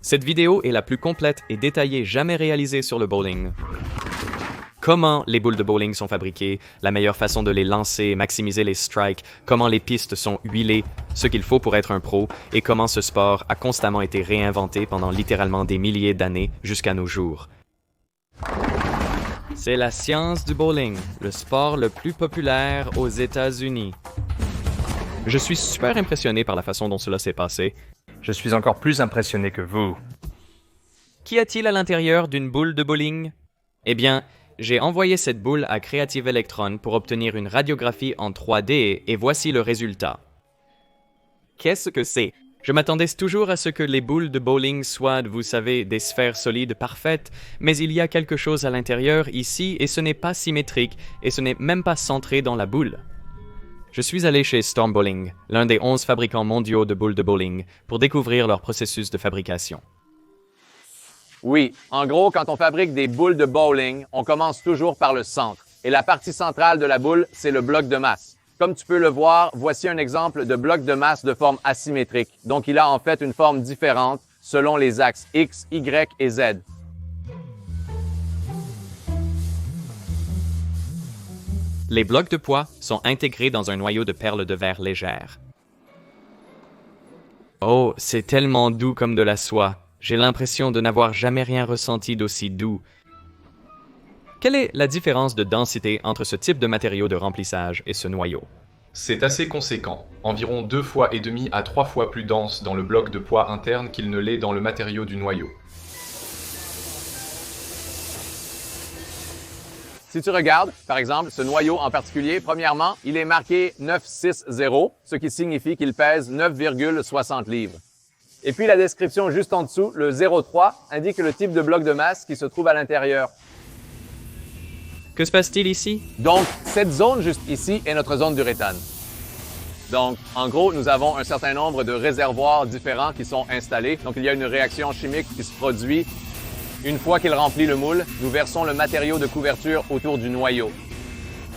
Cette vidéo est la plus complète et détaillée jamais réalisée sur le bowling. Comment les boules de bowling sont fabriquées, la meilleure façon de les lancer, maximiser les strikes, comment les pistes sont huilées, ce qu'il faut pour être un pro, et comment ce sport a constamment été réinventé pendant littéralement des milliers d'années jusqu'à nos jours. C'est la science du bowling, le sport le plus populaire aux États-Unis. Je suis super impressionné par la façon dont cela s'est passé. Je suis encore plus impressionné que vous. Qu'y a-t-il à l'intérieur d'une boule de bowling? Eh bien, j'ai envoyé cette boule à Creative Electron pour obtenir une radiographie en 3D et voici le résultat. Qu'est-ce que c'est? Je m'attendais toujours à ce que les boules de bowling soient, vous savez, des sphères solides parfaites, mais il y a quelque chose à l'intérieur ici et ce n'est pas symétrique et ce n'est même pas centré dans la boule. Je suis allé chez Storm Bowling, l'un des 11 fabricants mondiaux de boules de bowling, pour découvrir leur processus de fabrication. Oui, en gros, quand on fabrique des boules de bowling, on commence toujours par le centre. Et la partie centrale de la boule, c'est le bloc de masse. Comme tu peux le voir, voici un exemple de bloc de masse de forme asymétrique. Donc, il a en fait une forme différente selon les axes X, Y et Z. Les blocs de poids sont intégrés dans un noyau de perles de verre légères. Oh, c'est tellement doux comme de la soie. J'ai l'impression de n'avoir jamais rien ressenti d'aussi doux. Quelle est la différence de densité entre ce type de matériau de remplissage et ce noyau? C'est assez conséquent, environ 2,5 fois à 3 fois plus dense dans le bloc de poids interne qu'il ne l'est dans le matériau du noyau. Si tu regardes, par exemple, ce noyau en particulier, premièrement, il est marqué 960, ce qui signifie qu'il pèse 9,60 livres. Et puis la description juste en dessous, le 0,3, indique le type de bloc de masse qui se trouve à l'intérieur. Que se passe-t-il ici? Donc, cette zone juste ici est notre zone d'uréthane. Donc, en gros, nous avons un certain nombre de réservoirs différents qui sont installés. Donc, il y a une réaction chimique qui se produit. Une fois qu'il remplit le moule, nous versons le matériau de couverture autour du noyau.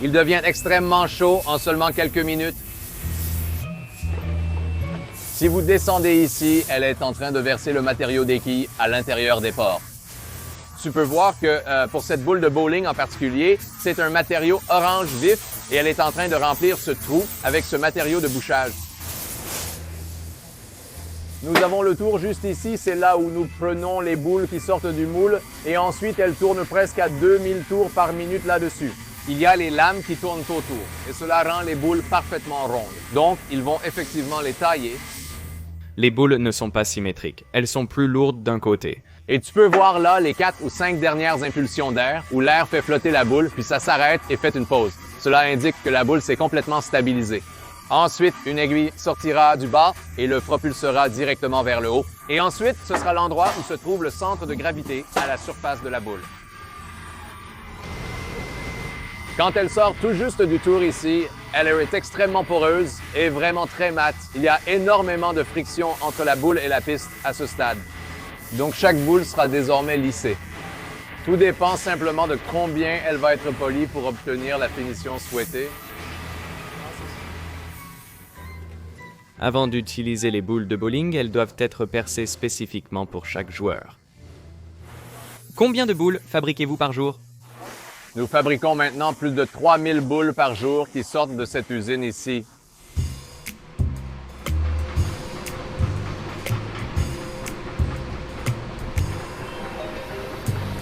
Il devient extrêmement chaud en seulement quelques minutes. Si vous descendez ici, elle est en train de verser le matériau des quilles à l'intérieur des pores. Tu peux voir que pour cette boule de bowling en particulier, c'est un matériau orange vif et elle est en train de remplir ce trou avec ce matériau de bouchage. Nous avons le tour juste ici, c'est là où nous prenons les boules qui sortent du moule et ensuite elles tournent presque à 2000 tours par minute là-dessus. Il y a les lames qui tournent autour et cela rend les boules parfaitement rondes. Donc, ils vont effectivement les tailler. Les boules ne sont pas symétriques, elles sont plus lourdes d'un côté. Et tu peux voir là les 4 ou 5 dernières impulsions d'air où l'air fait flotter la boule puis ça s'arrête et fait une pause. Cela indique que la boule s'est complètement stabilisée. Ensuite, une aiguille sortira du bas et le propulsera directement vers le haut. Et ensuite, ce sera l'endroit où se trouve le centre de gravité à la surface de la boule. Quand elle sort tout juste du tour ici, elle est extrêmement poreuse et vraiment très mate. Il y a énormément de friction entre la boule et la piste à ce stade. Donc chaque boule sera désormais lissée. Tout dépend simplement de combien elle va être polie pour obtenir la finition souhaitée. Avant d'utiliser les boules de bowling, elles doivent être percées spécifiquement pour chaque joueur. Combien de boules fabriquez-vous par jour? Nous fabriquons maintenant plus de 3000 boules par jour qui sortent de cette usine ici.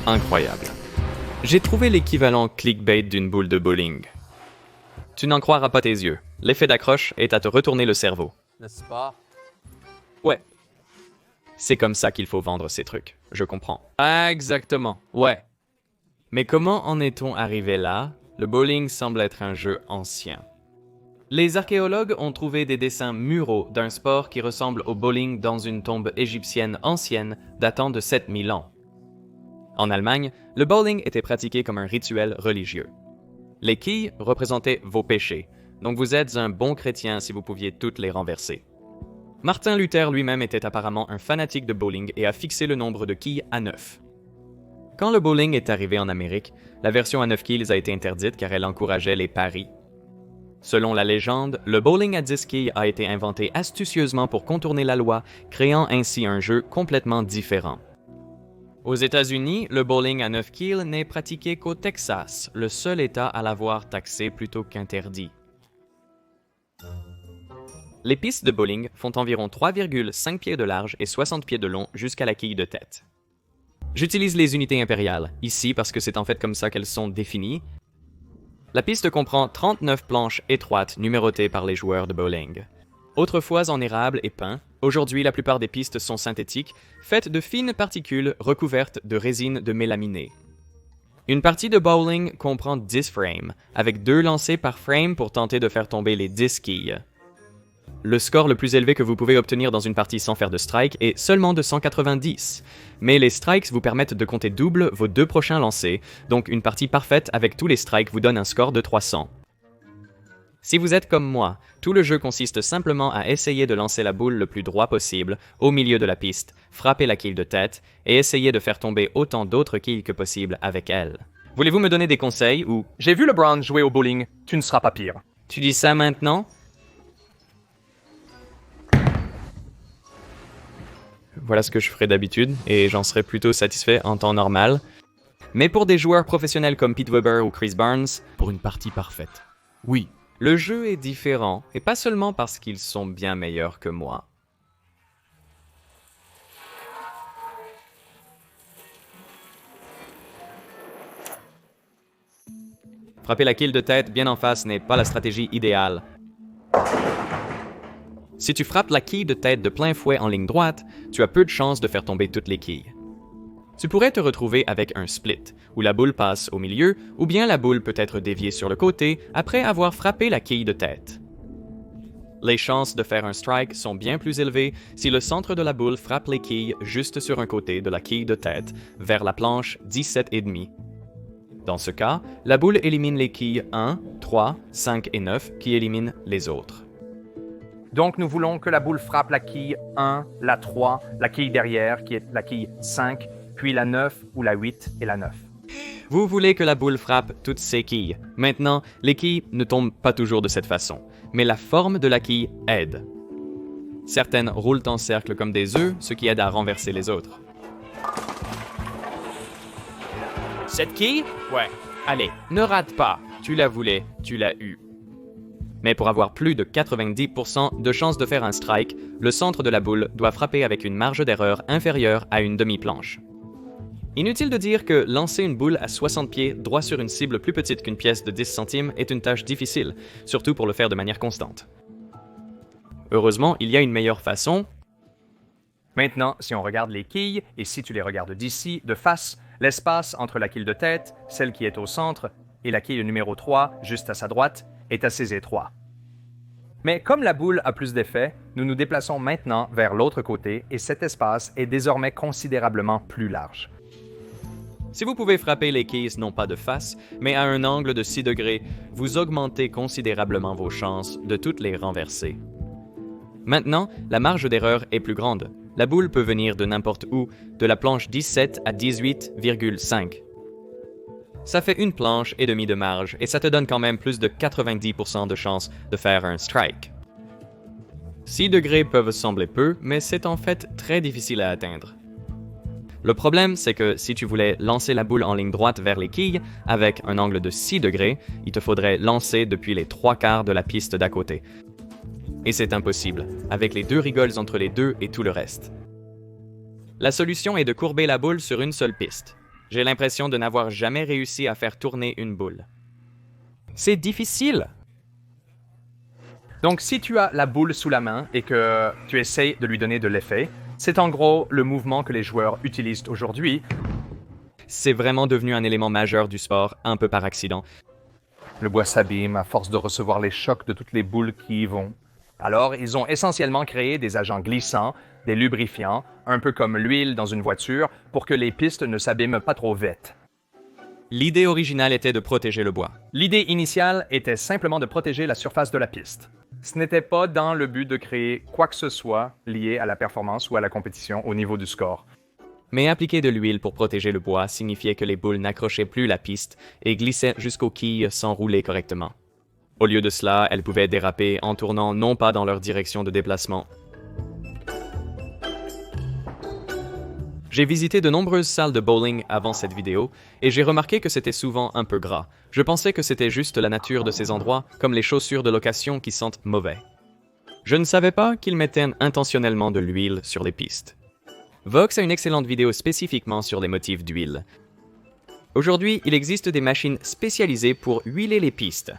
Incroyable. J'ai trouvé l'équivalent clickbait d'une boule de bowling. Tu n'en croiras pas tes yeux. L'effet d'accroche est à te retourner le cerveau. N'est-ce pas? Ouais. C'est comme ça qu'il faut vendre ces trucs. Je comprends. Exactement. Ouais. Mais comment en est-on arrivé là? Le bowling semble être un jeu ancien. Les archéologues ont trouvé des dessins muraux d'un sport qui ressemble au bowling dans une tombe égyptienne ancienne datant de 7000 ans. En Allemagne, le bowling était pratiqué comme un rituel religieux. Les quilles représentaient vos péchés, donc vous êtes un bon chrétien si vous pouviez toutes les renverser. Martin Luther lui-même était apparemment un fanatique de bowling et a fixé le nombre de quilles à 9. Quand le bowling est arrivé en Amérique, la version à 9 quilles a été interdite car elle encourageait les paris. Selon la légende, le bowling à 10 quilles a été inventé astucieusement pour contourner la loi, créant ainsi un jeu complètement différent. Aux États-Unis, le bowling à 9 quilles n'est pratiqué qu'au Texas, le seul État à l'avoir taxé plutôt qu'interdit. Les pistes de bowling font environ 3,5 pieds de large et 60 pieds de long jusqu'à la quille de tête. J'utilise les unités impériales, ici parce que c'est en fait comme ça qu'elles sont définies. La piste comprend 39 planches étroites numérotées par les joueurs de bowling. Autrefois en érable et pin, aujourd'hui la plupart des pistes sont synthétiques, faites de fines particules recouvertes de résine de mélaminée. Une partie de bowling comprend 10 frames, avec 2 lancers par frame pour tenter de faire tomber les 10 quilles. Le score le plus élevé que vous pouvez obtenir dans une partie sans faire de strike est seulement de 190, mais les strikes vous permettent de compter double vos 2 prochains lancers, donc une partie parfaite avec tous les strikes vous donne un score de 300. Si vous êtes comme moi, tout le jeu consiste simplement à essayer de lancer la boule le plus droit possible, au milieu de la piste, frapper la quille de tête, et essayer de faire tomber autant d'autres quilles que possible avec elle. Voulez-vous me donner des conseils ou... J'ai vu LeBron jouer au bowling, tu ne seras pas pire. Tu dis ça maintenant? Voilà ce que je ferais d'habitude, et j'en serais plutôt satisfait en temps normal. Mais pour des joueurs professionnels comme Pete Weber ou Chris Barnes, pour une partie parfaite. Oui, le jeu est différent, et pas seulement parce qu'ils sont bien meilleurs que moi. Frapper la quille de tête bien en face n'est pas la stratégie idéale. Si tu frappes la quille de tête de plein fouet en ligne droite, tu as peu de chances de faire tomber toutes les quilles. Tu pourrais te retrouver avec un split, où la boule passe au milieu, ou bien la boule peut être déviée sur le côté après avoir frappé la quille de tête. Les chances de faire un strike sont bien plus élevées si le centre de la boule frappe les quilles juste sur un côté de la quille de tête, vers la planche 17,5. Dans ce cas, la boule élimine les quilles 1, 3, 5 et 9 qui éliminent les autres. Donc nous voulons que la boule frappe la quille 1, la 3, la quille derrière, qui est la quille 5, puis la 9 ou la 8 et la 9. Vous voulez que la boule frappe toutes ces quilles. Maintenant, les quilles ne tombent pas toujours de cette façon, mais la forme de la quille aide. Certaines roulent en cercle comme des œufs, ce qui aide à renverser les autres. Cette quille? Ouais. Allez, ne rate pas. Tu la voulais, tu l'as eue. Mais pour avoir plus de 90% de chances de faire un strike, le centre de la boule doit frapper avec une marge d'erreur inférieure à une demi-planche. Inutile de dire que lancer une boule à 60 pieds droit sur une cible plus petite qu'une pièce de 10 centimes est une tâche difficile, surtout pour le faire de manière constante. Heureusement, il y a une meilleure façon. Maintenant, si on regarde les quilles, et si tu les regardes d'ici, de face, l'espace entre la quille de tête, celle qui est au centre, et la quille numéro 3, juste à sa droite, est assez étroit. Mais comme la boule a plus d'effet, nous nous déplaçons maintenant vers l'autre côté et cet espace est désormais considérablement plus large. Si vous pouvez frapper les quilles non pas de face, mais à un angle de 6 degrés, vous augmentez considérablement vos chances de toutes les renverser. Maintenant, la marge d'erreur est plus grande. La boule peut venir de n'importe où, de la planche 17 à 18,5. Ça fait une planche et demie de marge, et ça te donne quand même plus de 90% de chances de faire un strike. 6 degrés peuvent sembler peu, mais c'est en fait très difficile à atteindre. Le problème, c'est que si tu voulais lancer la boule en ligne droite vers les quilles, avec un angle de 6 degrés, il te faudrait lancer depuis les 3/4 de la piste d'à côté. Et c'est impossible, avec les 2 rigoles entre les deux et tout le reste. La solution est de courber la boule sur une seule piste. J'ai l'impression de n'avoir jamais réussi à faire tourner une boule. C'est difficile! Donc si tu as la boule sous la main et que tu essayes de lui donner de l'effet, c'est en gros le mouvement que les joueurs utilisent aujourd'hui. C'est vraiment devenu un élément majeur du sport, un peu par accident. Le bois s'abîme à force de recevoir les chocs de toutes les boules qui y vont. Alors, ils ont essentiellement créé des agents glissants, des lubrifiants, un peu comme l'huile dans une voiture, pour que les pistes ne s'abîment pas trop vite. L'idée originale était de protéger le bois. L'idée initiale était simplement de protéger la surface de la piste. Ce n'était pas dans le but de créer quoi que ce soit lié à la performance ou à la compétition au niveau du score. Mais appliquer de l'huile pour protéger le bois signifiait que les boules n'accrochaient plus la piste et glissaient jusqu'aux quilles sans rouler correctement. Au lieu de cela, elles pouvaient déraper en tournant non pas dans leur direction de déplacement. J'ai visité de nombreuses salles de bowling avant cette vidéo et j'ai remarqué que c'était souvent un peu gras. Je pensais que c'était juste la nature de ces endroits, comme les chaussures de location qui sentent mauvais. Je ne savais pas qu'ils mettaient intentionnellement de l'huile sur les pistes. Vox a une excellente vidéo spécifiquement sur les motifs d'huile. Aujourd'hui, il existe des machines spécialisées pour huiler les pistes.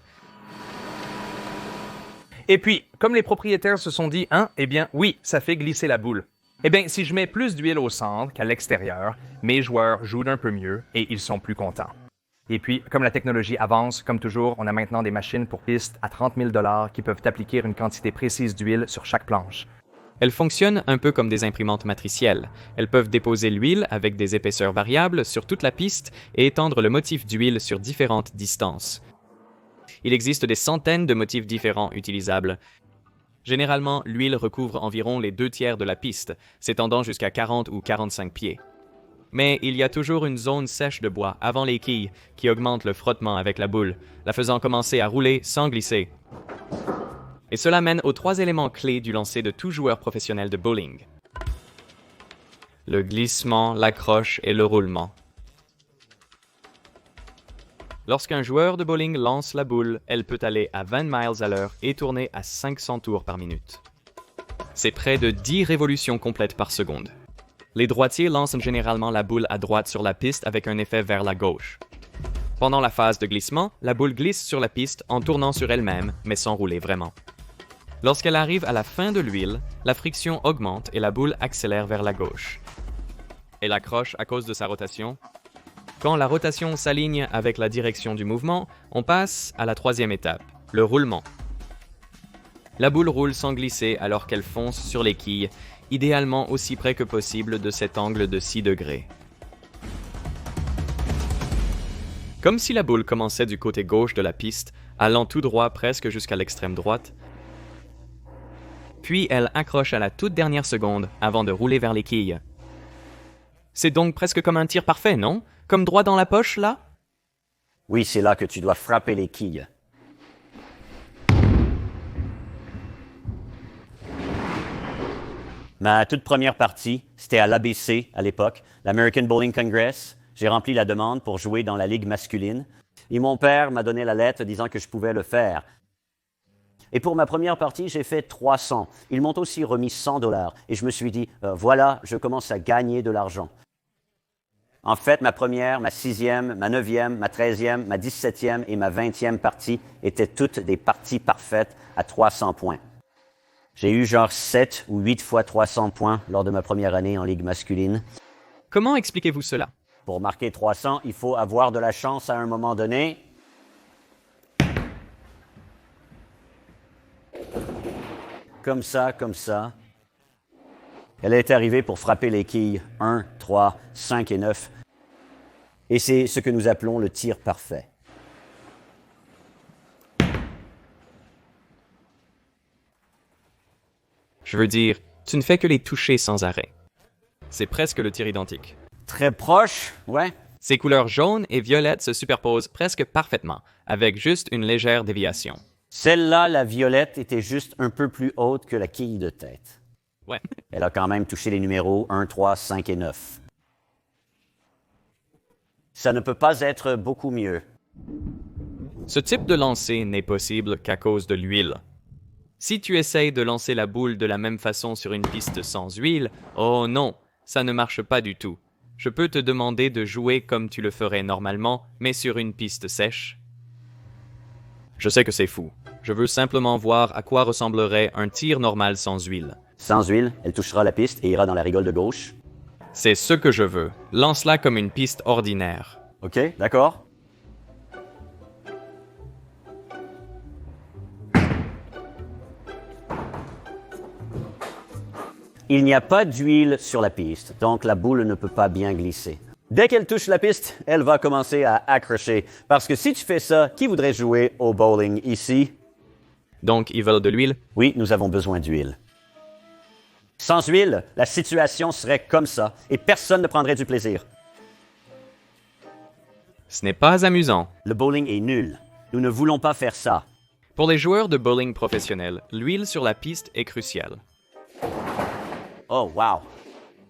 Et puis, comme les propriétaires se sont dit, eh bien, oui, ça fait glisser la boule. Eh bien, si je mets plus d'huile au centre qu'à l'extérieur, mes joueurs jouent d'un peu mieux et ils sont plus contents. Et puis, comme la technologie avance, comme toujours, on a maintenant des machines pour pistes à 30 000 $ qui peuvent appliquer une quantité précise d'huile sur chaque planche. Elles fonctionnent un peu comme des imprimantes matricielles. Elles peuvent déposer l'huile avec des épaisseurs variables sur toute la piste et étendre le motif d'huile sur différentes distances. Il existe des centaines de motifs différents utilisables. Généralement, l'huile recouvre environ les 2/3 de la piste, s'étendant jusqu'à 40 ou 45 pieds. Mais il y a toujours une zone sèche de bois avant les quilles qui augmente le frottement avec la boule, la faisant commencer à rouler sans glisser. Et cela mène aux 3 éléments clés du lancer de tout joueur professionnel de bowling. Le glissement, l'accroche et le roulement. Lorsqu'un joueur de bowling lance la boule, elle peut aller à 20 miles à l'heure et tourner à 500 tours par minute. C'est près de 10 révolutions complètes par seconde. Les droitiers lancent généralement la boule à droite sur la piste avec un effet vers la gauche. Pendant la phase de glissement, la boule glisse sur la piste en tournant sur elle-même, mais sans rouler vraiment. Lorsqu'elle arrive à la fin de l'huile, la friction augmente et la boule accélère vers la gauche. Elle accroche à cause de sa rotation. Quand la rotation s'aligne avec la direction du mouvement, on passe à la 3e étape, le roulement. La boule roule sans glisser alors qu'elle fonce sur les quilles, idéalement aussi près que possible de cet angle de 6 degrés. Comme si la boule commençait du côté gauche de la piste, allant tout droit presque jusqu'à l'extrême droite, puis elle accroche à la toute dernière seconde avant de rouler vers les quilles. C'est donc presque comme un tir parfait, non? Comme droit dans la poche, là? Oui, c'est là que tu dois frapper les quilles. Ma toute première partie, c'était à l'ABC à l'époque, l'American Bowling Congress. J'ai rempli la demande pour jouer dans la ligue masculine. Et mon père m'a donné la lettre disant que je pouvais le faire. Et pour ma première partie, j'ai fait 300. Ils m'ont aussi remis 100 $. Et je me suis dit, voilà, je commence à gagner de l'argent. En fait, ma première, ma 6e, ma 9e, ma 13e, ma 17e et ma 20e partie étaient toutes des parties parfaites à 300 points. J'ai eu genre 7 ou 8 fois 300 points lors de ma première année en ligue masculine. Comment expliquez-vous cela? Pour marquer 300, il faut avoir de la chance à un moment donné. Comme ça, comme ça. Elle est arrivée pour frapper les quilles 1, 3, 5 et 9. Et c'est ce que nous appelons le tir parfait. Je veux dire, tu ne fais que les toucher sans arrêt. C'est presque le tir identique. Très proche, ouais. Ces couleurs jaune et violette se superposent presque parfaitement, avec juste une légère déviation. Celle-là, la violette, était juste un peu plus haute que la quille de tête. Ouais. Elle a quand même touché les numéros 1, 3, 5 et 9. Ça ne peut pas être beaucoup mieux. Ce type de lancer n'est possible qu'à cause de l'huile. Si tu essayes de lancer la boule de la même façon sur une piste sans huile, oh non, ça ne marche pas du tout. Je peux te demander de jouer comme tu le ferais normalement, mais sur une piste sèche. Je sais que c'est fou. Je veux simplement voir à quoi ressemblerait un tir normal sans huile. Sans huile, elle touchera la piste et ira dans la rigole de gauche. C'est ce que je veux. Lance-la comme une piste ordinaire. OK, d'accord. Il n'y a pas d'huile sur la piste, donc la boule ne peut pas bien glisser. Dès qu'elle touche la piste, elle va commencer à accrocher. Parce que si tu fais ça, qui voudrait jouer au bowling ici? Donc, ils veulent de l'huile? Oui, nous avons besoin d'huile. Sans huile, la situation serait comme ça et personne ne prendrait du plaisir. Ce n'est pas amusant. Le bowling est nul. Nous ne voulons pas faire ça. Pour les joueurs de bowling professionnels, l'huile sur la piste est cruciale. Oh, wow!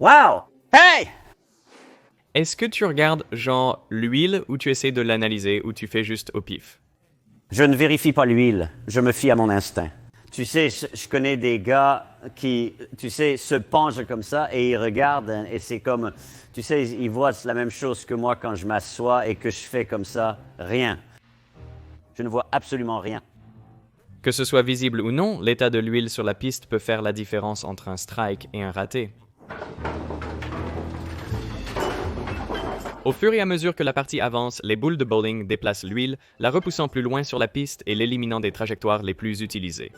Wow! Hey! Est-ce que tu regardes genre l'huile ou tu essaies de l'analyser ou tu fais juste au pif? Je ne vérifie pas l'huile, je me fie à mon instinct. Tu sais, je connais des gars qui, tu sais, se penchent comme ça et ils regardent et c'est comme, tu sais, ils voient la même chose que moi quand je m'assois et que je fais comme ça, rien. Je ne vois absolument rien. Que ce soit visible ou non, l'état de l'huile sur la piste peut faire la différence entre un strike et un raté. Au fur et à mesure que la partie avance, les boules de bowling déplacent l'huile, la repoussant plus loin sur la piste et l'éliminant des trajectoires les plus utilisées.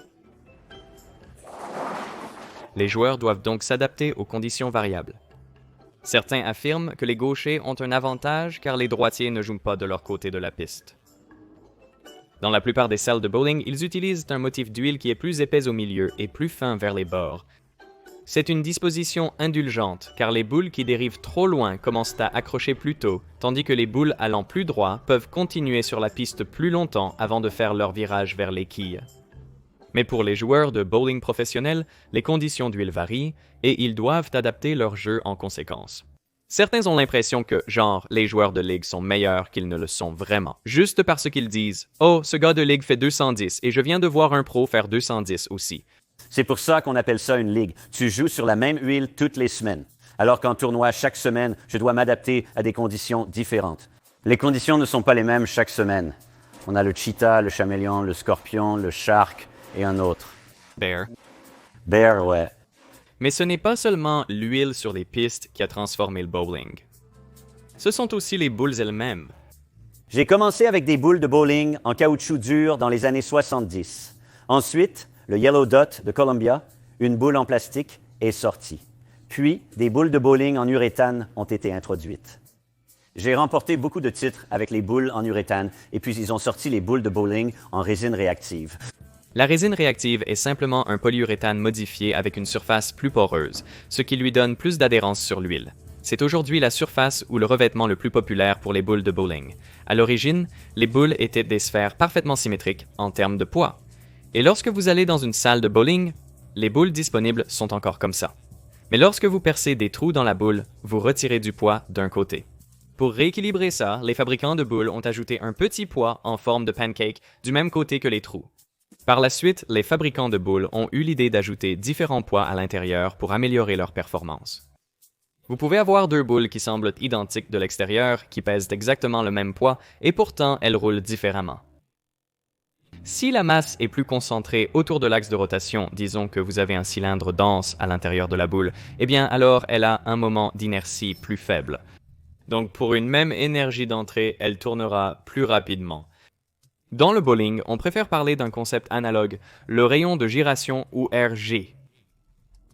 Les joueurs doivent donc s'adapter aux conditions variables. Certains affirment que les gauchers ont un avantage car les droitiers ne jouent pas de leur côté de la piste. Dans la plupart des salles de bowling, ils utilisent un motif d'huile qui est plus épais au milieu et plus fin vers les bords. C'est une disposition indulgente, car les boules qui dérivent trop loin commencent à accrocher plus tôt, tandis que les boules allant plus droit peuvent continuer sur la piste plus longtemps avant de faire leur virage vers les quilles. Mais pour les joueurs de bowling professionnels, les conditions d'huile varient et ils doivent adapter leur jeu en conséquence. Certains ont l'impression que, genre, les joueurs de ligue sont meilleurs qu'ils ne le sont vraiment, juste parce qu'ils disent « Oh, ce gars de ligue fait 210 et je viens de voir un pro faire 210 aussi. » C'est pour ça qu'on appelle ça une ligue. Tu joues sur la même huile toutes les semaines. Alors qu'en tournoi, chaque semaine, je dois m'adapter à des conditions différentes. Les conditions ne sont pas les mêmes chaque semaine. On a le cheetah, le caméléon, le scorpion, le shark et un autre. Bear. Bear, ouais. Mais ce n'est pas seulement l'huile sur les pistes qui a transformé le bowling. Ce sont aussi les boules elles-mêmes. J'ai commencé avec des boules de bowling en caoutchouc dur dans les années 70. Ensuite, le Yellow Dot de Columbia, une boule en plastique, est sortie. Puis, des boules de bowling en uréthane ont été introduites. J'ai remporté beaucoup de titres avec les boules en uréthane et puis ils ont sorti les boules de bowling en résine réactive. La résine réactive est simplement un polyuréthane modifié avec une surface plus poreuse, ce qui lui donne plus d'adhérence sur l'huile. C'est aujourd'hui la surface ou le revêtement le plus populaire pour les boules de bowling. À l'origine, les boules étaient des sphères parfaitement symétriques en termes de poids. Et lorsque vous allez dans une salle de bowling, les boules disponibles sont encore comme ça. Mais lorsque vous percez des trous dans la boule, vous retirez du poids d'un côté. Pour rééquilibrer ça, les fabricants de boules ont ajouté un petit poids en forme de pancake du même côté que les trous. Par la suite, les fabricants de boules ont eu l'idée d'ajouter différents poids à l'intérieur pour améliorer leur performance. Vous pouvez avoir deux boules qui semblent identiques de l'extérieur, qui pèsent exactement le même poids, et pourtant elles roulent différemment. Si la masse est plus concentrée autour de l'axe de rotation, disons que vous avez un cylindre dense à l'intérieur de la boule, eh bien alors elle a un moment d'inertie plus faible. Donc pour une même énergie d'entrée, elle tournera plus rapidement. Dans le bowling, on préfère parler d'un concept analogue, le rayon de giration ou RG.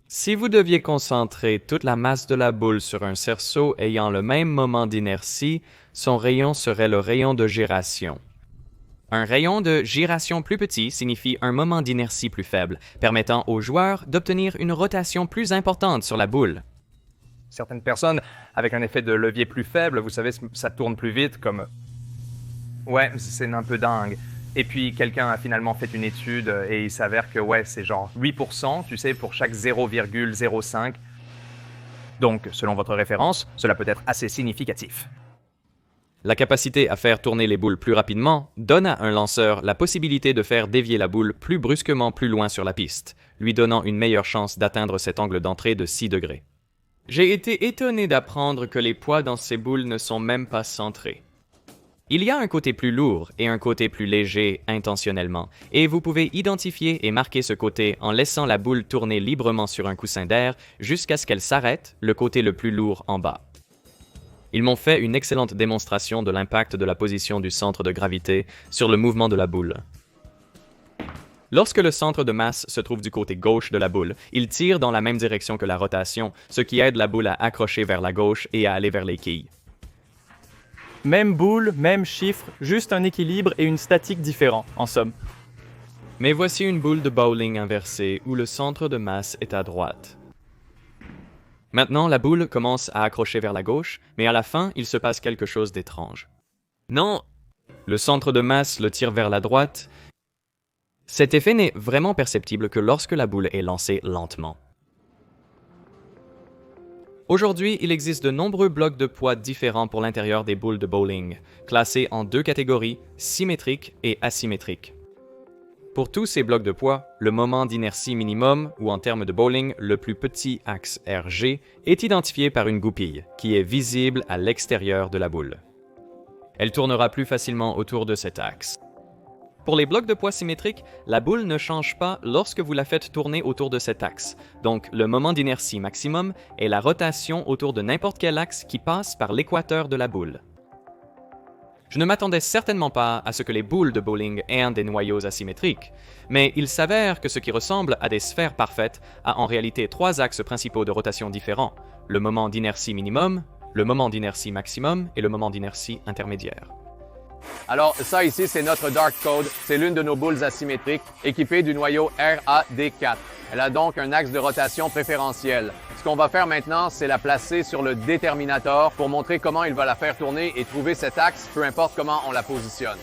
Si vous deviez concentrer toute la masse de la boule sur un cerceau ayant le même moment d'inertie, son rayon serait le rayon de giration. Un rayon de giration plus petit signifie un moment d'inertie plus faible, permettant aux joueurs d'obtenir une rotation plus importante sur la boule. Certaines personnes, avec un effet de levier plus faible, vous savez, ça tourne plus vite, comme... Ouais, c'est un peu dingue. Et puis, quelqu'un a finalement fait une étude et il s'avère que, ouais, c'est genre 8%, tu sais, pour chaque 0,05. Donc, selon votre référence, cela peut être assez significatif. La capacité à faire tourner les boules plus rapidement donne à un lanceur la possibilité de faire dévier la boule plus brusquement plus loin sur la piste, lui donnant une meilleure chance d'atteindre cet angle d'entrée de 6 degrés. J'ai été étonné d'apprendre que les poids dans ces boules ne sont même pas centrés. Il y a un côté plus lourd et un côté plus léger intentionnellement, et vous pouvez identifier et marquer ce côté en laissant la boule tourner librement sur un coussin d'air jusqu'à ce qu'elle s'arrête, le côté le plus lourd en bas. Ils m'ont fait une excellente démonstration de l'impact de la position du centre de gravité sur le mouvement de la boule. Lorsque le centre de masse se trouve du côté gauche de la boule, il tire dans la même direction que la rotation, ce qui aide la boule à accrocher vers la gauche et à aller vers les quilles. Même boule, même chiffre, juste un équilibre et une statique différents, en somme. Mais voici une boule de bowling inversée où le centre de masse est à droite. Maintenant, la boule commence à accrocher vers la gauche, mais à la fin, il se passe quelque chose d'étrange. Non! Le centre de masse le tire vers la droite, Cet effet n'est vraiment perceptible que lorsque la boule est lancée lentement. Aujourd'hui, il existe de nombreux blocs de poids différents pour l'intérieur des boules de bowling, classés en deux catégories, symétriques et asymétriques. Pour tous ces blocs de poids, le moment d'inertie minimum, ou en termes de bowling, le plus petit axe RG, est identifié par une goupille, qui est visible à l'extérieur de la boule. Elle tournera plus facilement autour de cet axe. Pour les blocs de poids symétriques, la boule ne change pas lorsque vous la faites tourner autour de cet axe. Donc, le moment d'inertie maximum est la rotation autour de n'importe quel axe qui passe par l'équateur de la boule. Je ne m'attendais certainement pas à ce que les boules de bowling aient des noyaux asymétriques, mais il s'avère que ce qui ressemble à des sphères parfaites a en réalité trois axes principaux de rotation différents, le moment d'inertie minimum, le moment d'inertie maximum et le moment d'inertie intermédiaire. Alors, ça ici, c'est notre Dark Code. C'est l'une de nos boules asymétriques équipée du noyau RAD4. Elle a donc un axe de rotation préférentiel. Ce qu'on va faire maintenant, c'est la placer sur le déterminateur pour montrer comment il va la faire tourner et trouver cet axe, peu importe comment on la positionne.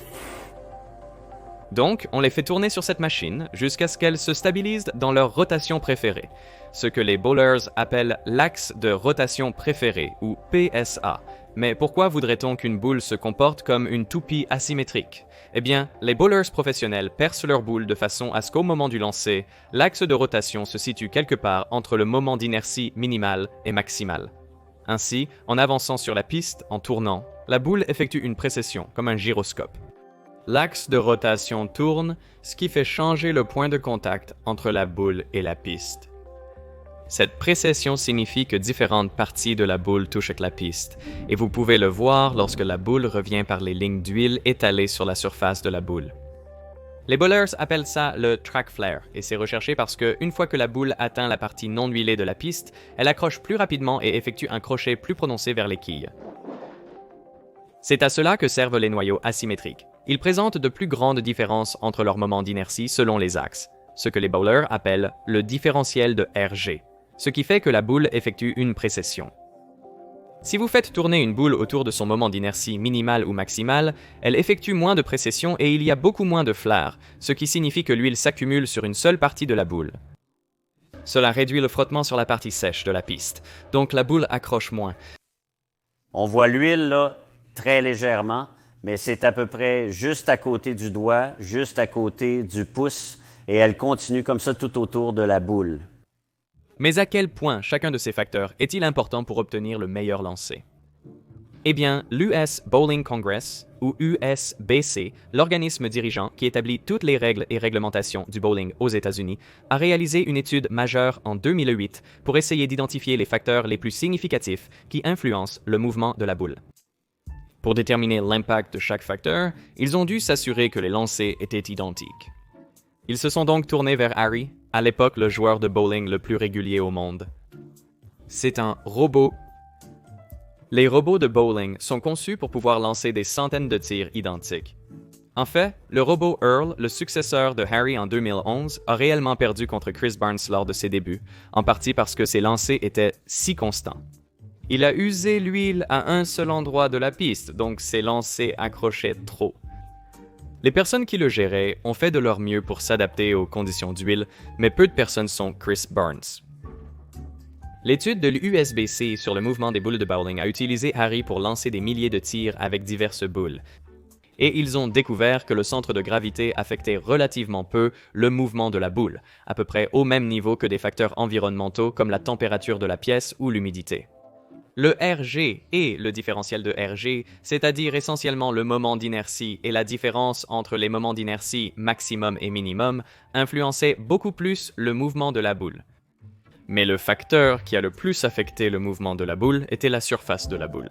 Donc, on les fait tourner sur cette machine jusqu'à ce qu'elles se stabilisent dans leur rotation préférée, ce que les bowlers appellent l'axe de rotation préféré, ou PSA. Mais pourquoi voudrait-on qu'une boule se comporte comme une toupie asymétrique? Eh bien, les bowlers professionnels percent leur boule de façon à ce qu'au moment du lancer, l'axe de rotation se situe quelque part entre le moment d'inertie minimal et maximal. Ainsi, en avançant sur la piste, en tournant, la boule effectue une précession, comme un gyroscope. L'axe de rotation tourne, ce qui fait changer le point de contact entre la boule et la piste. Cette précession signifie que différentes parties de la boule touchent la piste, et vous pouvez le voir lorsque la boule revient par les lignes d'huile étalées sur la surface de la boule. Les bowlers appellent ça le track flare, et c'est recherché parce que, une fois que la boule atteint la partie non huilée de la piste, elle accroche plus rapidement et effectue un crochet plus prononcé vers les quilles. C'est à cela que servent les noyaux asymétriques. Ils présentent de plus grandes différences entre leurs moments d'inertie selon les axes, ce que les bowlers appellent le différentiel de RG, ce qui fait que la boule effectue une précession. Si vous faites tourner une boule autour de son moment d'inertie minimal ou maximal, elle effectue moins de précession et il y a beaucoup moins de flares, ce qui signifie que l'huile s'accumule sur une seule partie de la boule. Cela réduit le frottement sur la partie sèche de la piste, donc la boule accroche moins. On voit l'huile là très légèrement, mais c'est à peu près juste à côté du doigt, juste à côté du pouce, et elle continue comme ça tout autour de la boule. Mais à quel point chacun de ces facteurs est-il important pour obtenir le meilleur lancer? Eh bien, l'US Bowling Congress, ou USBC, l'organisme dirigeant qui établit toutes les règles et réglementations du bowling aux États-Unis, a réalisé une étude majeure en 2008 pour essayer d'identifier les facteurs les plus significatifs qui influencent le mouvement de la boule. Pour déterminer l'impact de chaque facteur, ils ont dû s'assurer que les lancers étaient identiques. Ils se sont donc tournés vers Harry, à l'époque le joueur de bowling le plus régulier au monde. C'est un robot. Les robots de bowling sont conçus pour pouvoir lancer des centaines de tirs identiques. En fait, le robot Earl, le successeur de Harry en 2011, a réellement perdu contre Chris Barnes lors de ses débuts, en partie parce que ses lancers étaient si constants. Il a usé l'huile à un seul endroit de la piste, donc ses lancers accrochaient trop. Les personnes qui le géraient ont fait de leur mieux pour s'adapter aux conditions d'huile, mais peu de personnes sont Chris Barnes. L'étude de l'USBC sur le mouvement des boules de bowling a utilisé Harry pour lancer des milliers de tirs avec diverses boules. Et ils ont découvert que le centre de gravité affectait relativement peu le mouvement de la boule, à peu près au même niveau que des facteurs environnementaux comme la température de la pièce ou l'humidité. Le RG et le différentiel de RG, c'est-à-dire essentiellement le moment d'inertie et la différence entre les moments d'inertie maximum et minimum, influençaient beaucoup plus le mouvement de la boule. Mais le facteur qui a le plus affecté le mouvement de la boule était la surface de la boule.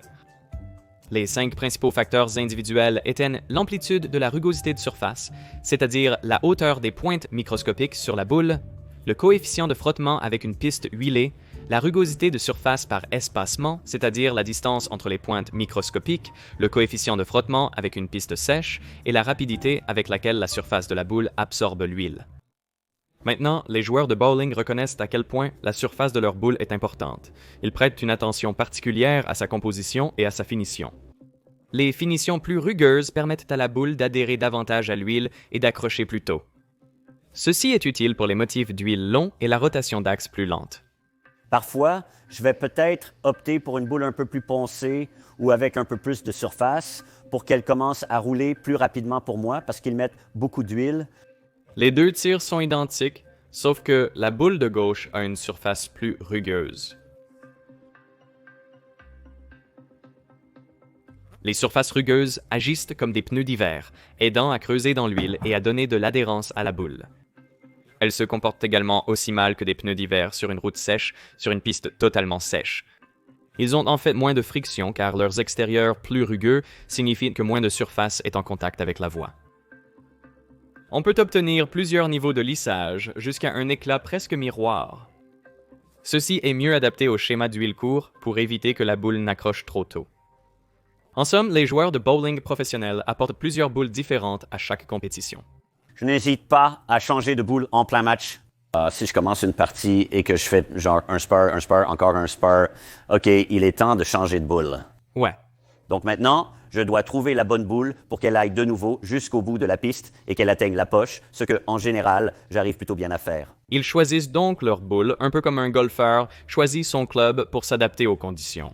Les 5 principaux facteurs individuels étaient l'amplitude de la rugosité de surface, c'est-à-dire la hauteur des pointes microscopiques sur la boule, le coefficient de frottement avec une piste huilée, la rugosité de surface par espacement, c'est-à-dire la distance entre les pointes microscopiques, le coefficient de frottement avec une piste sèche et la rapidité avec laquelle la surface de la boule absorbe l'huile. Maintenant, les joueurs de bowling reconnaissent à quel point la surface de leur boule est importante. Ils prêtent une attention particulière à sa composition et à sa finition. Les finitions plus rugueuses permettent à la boule d'adhérer davantage à l'huile et d'accrocher plus tôt. Ceci est utile pour les motifs d'huile longs et la rotation d'axe plus lente. Parfois, je vais peut-être opter pour une boule un peu plus poncée ou avec un peu plus de surface pour qu'elle commence à rouler plus rapidement pour moi parce qu'ils mettent beaucoup d'huile. Les deux tirs sont identiques, sauf que la boule de gauche a une surface plus rugueuse. Les surfaces rugueuses agissent comme des pneus d'hiver, aidant à creuser dans l'huile et à donner de l'adhérence à la boule. Elles se comportent également aussi mal que des pneus d'hiver sur une route sèche, sur une piste totalement sèche. Ils ont en fait moins de friction car leurs extérieurs plus rugueux signifient que moins de surface est en contact avec la voie. On peut obtenir plusieurs niveaux de lissage jusqu'à un éclat presque miroir. Ceci est mieux adapté au schéma d'huile court pour éviter que la boule n'accroche trop tôt. En somme, les joueurs de bowling professionnels apportent plusieurs boules différentes à chaque compétition. Je n'hésite pas à changer de boule en plein match. Si je commence une partie et que je fais genre un spar, encore un spar, OK, il est temps de changer de boule. Ouais. Donc maintenant, je dois trouver la bonne boule pour qu'elle aille de nouveau jusqu'au bout de la piste et qu'elle atteigne la poche, ce que, en général, j'arrive plutôt bien à faire. Ils choisissent donc leur boule, un peu comme un golfeur choisit son club pour s'adapter aux conditions.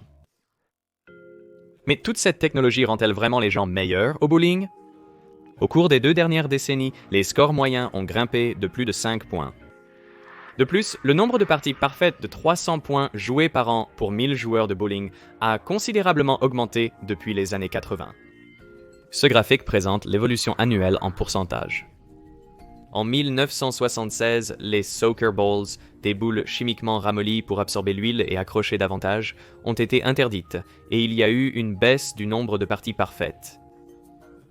Mais toute cette technologie rend-elle vraiment les gens meilleurs au bowling? Au cours des 2 dernières décennies, les scores moyens ont grimpé de plus de 5 points. De plus, le nombre de parties parfaites de 300 points joués par an pour 1000 joueurs de bowling a considérablement augmenté depuis les années 80. Ce graphique présente l'évolution annuelle en pourcentage. En 1976, les Soaker Bowls, des boules chimiquement ramollies pour absorber l'huile et accrocher davantage, ont été interdites et il y a eu une baisse du nombre de parties parfaites.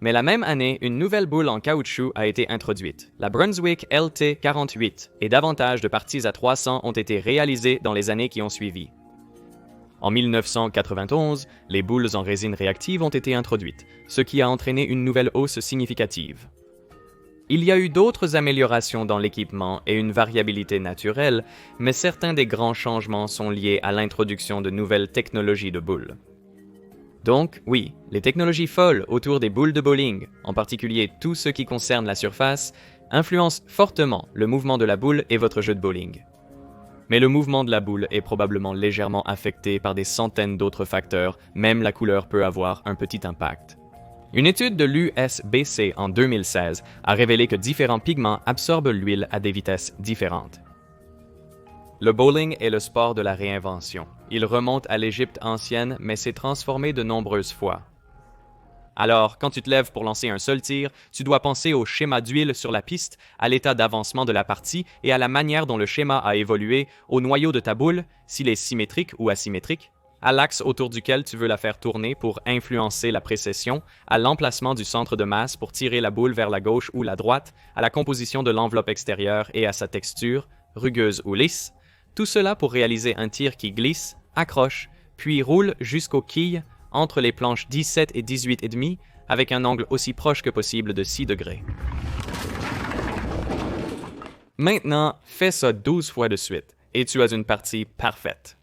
Mais la même année, une nouvelle boule en caoutchouc a été introduite, la Brunswick LT48, et davantage de parties à 300 ont été réalisées dans les années qui ont suivi. En 1991, les boules en résine réactive ont été introduites, ce qui a entraîné une nouvelle hausse significative. Il y a eu d'autres améliorations dans l'équipement et une variabilité naturelle, mais certains des grands changements sont liés à l'introduction de nouvelles technologies de boules. Donc, oui, les technologies folles autour des boules de bowling, en particulier tout ce qui concerne la surface, influencent fortement le mouvement de la boule et votre jeu de bowling. Mais le mouvement de la boule est probablement légèrement affecté par des centaines d'autres facteurs, même la couleur peut avoir un petit impact. Une étude de l'USBC en 2016 a révélé que différents pigments absorbent l'huile à des vitesses différentes. Le bowling est le sport de la réinvention. Il remonte à l'Égypte ancienne, mais s'est transformé de nombreuses fois. Alors, quand tu te lèves pour lancer un seul tir, tu dois penser au schéma d'huile sur la piste, à l'état d'avancement de la partie et à la manière dont le schéma a évolué, au noyau de ta boule, s'il est symétrique ou asymétrique, à l'axe autour duquel tu veux la faire tourner pour influencer la précession, à l'emplacement du centre de masse pour tirer la boule vers la gauche ou la droite, à la composition de l'enveloppe extérieure et à sa texture, rugueuse ou lisse, tout cela pour réaliser un tir qui glisse, accroche, puis roule jusqu'aux quilles entre les planches 17 et 18,5 avec un angle aussi proche que possible de 6 degrés. Maintenant, fais ça 12 fois de suite et tu as une partie parfaite.